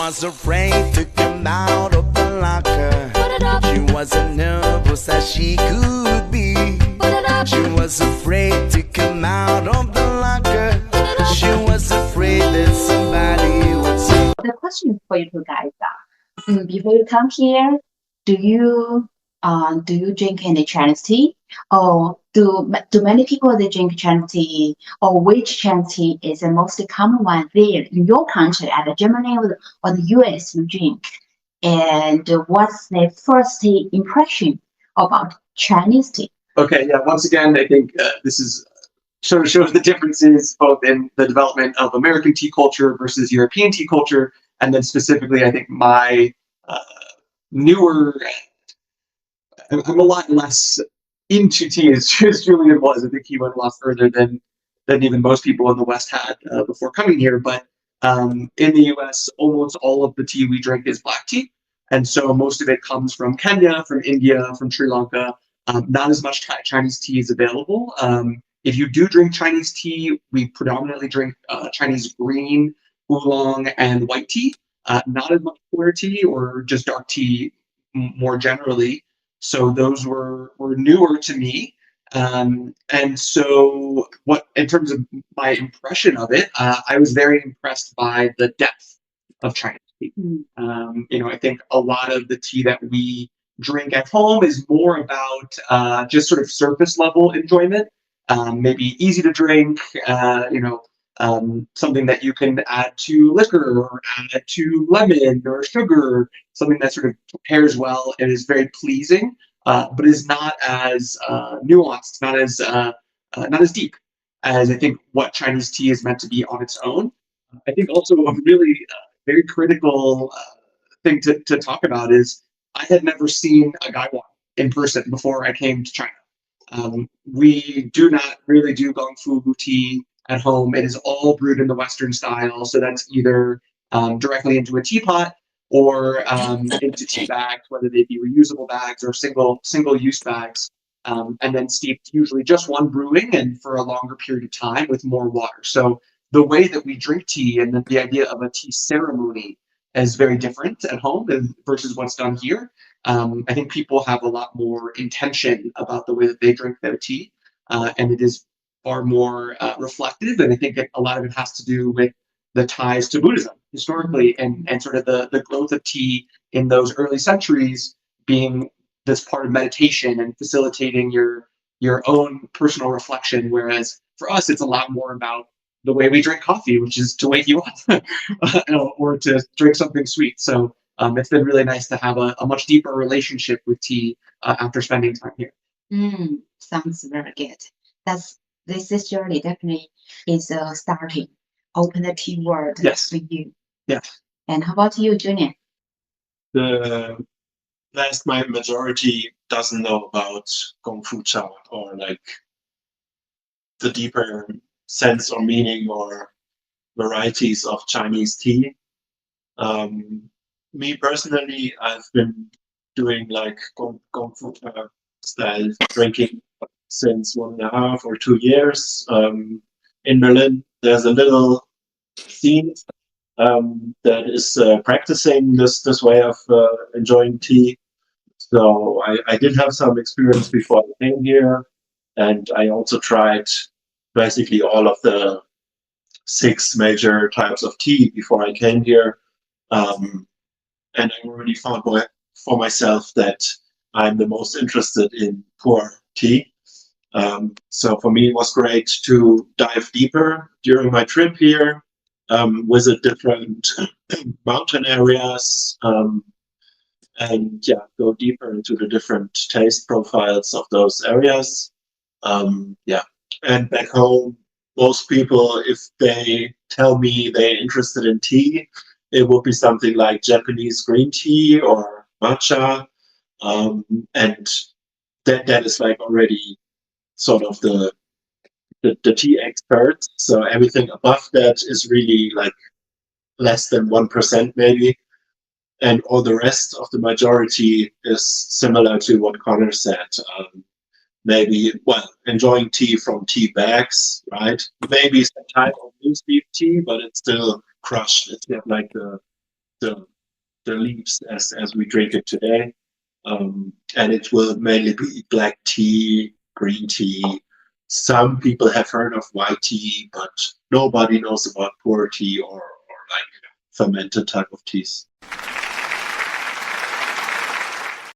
was afraid to come out of the locker. She wasn't nervous as she could be. She was afraid to come out of the locker. She was afraid that somebody would see. The question for you two guys are, before you come here, do you drink any Chinese tea, or do many people they drink Chinese tea, or which Chinese tea is the most common one there in your country, either Germany or the US you drink, and what's the first impression about Chinese tea? Okay, yeah, once again, I think this is sort of shows the differences both in the development of American tea culture versus European tea culture, and then specifically, I think my newer, I'm a lot less into tea as Julian was. I think he went a lot further than even most people in the West had before coming here. But in the US, almost all of the tea we drink is black tea. And so most of it comes from Kenya, from India, from Sri Lanka. Not as much Chinese tea is available. If you do drink Chinese tea, we predominantly drink Chinese green, oolong, and white tea. Not as much clear tea or just dark tea more generally. So those were newer to me. And so what, in terms of my impression of it, I was very impressed by the depth of Chinese tea. I think a lot of the tea that we drink at home is more about just sort of surface level enjoyment, maybe easy to drink, something that you can add to liquor or add to lemon or sugar, something that sort of prepares well and is very pleasing, but is not as nuanced, not as deep as I think what Chinese tea is meant to be on its own. I think also a really very critical thing to talk about is I had never seen a gaiwan in person before I came to China. We do not really do gongfu tea at home. It is all brewed in the Western style. So that's either directly into a teapot or into tea bags, whether they be reusable bags or single-use bags, and then steeped usually just one brewing and for a longer period of time with more water. So the way that we drink tea and the idea of a tea ceremony is very different at home versus what's done here. I think people have a lot more intention about the way that they drink their tea, and it is far more reflective. And I think a lot of it has to do with the ties to Buddhism historically, and sort of the growth of tea in those early centuries being this part of meditation and facilitating your own personal reflection. Whereas for us, it's a lot more about the way we drink coffee, which is to wake you up or to drink something sweet. So it's been really nice to have a much deeper relationship with tea after spending time here. Sounds very good. This is surely definitely is starting open the tea world for you. Yes. And how about you, Junior? The vast majority doesn't know about Gongfu Cha or like the deeper sense or meaning or varieties of Chinese tea. Me personally, I've been doing like Gongfu Cha style drinking since 1.5 or 2 years. In Berlin, there's a little scene that is practicing this way of enjoying tea. So I did have some experience before I came here, and I also tried basically all of the 6 major types of tea before I came here. And I already found for myself that I'm the most interested in pu'er tea. So for me, it was great to dive deeper during my trip here, visit different mountain areas, and go deeper into the different taste profiles of those areas. And back home, most people, if they tell me they're interested in tea, it would be something like Japanese green tea or matcha, and that is like already sort of the tea expert. So everything above that is really like less than 1% maybe, and all the rest of the majority is similar to what Connor said. Enjoying tea from tea bags, right? Maybe some type of loose leaf tea, but it's still crushed. It's got like the the leaves as we drink it today. And it will mainly be black tea, green tea. Some people have heard of white tea, but nobody knows about pu'er tea or like fermented type of teas.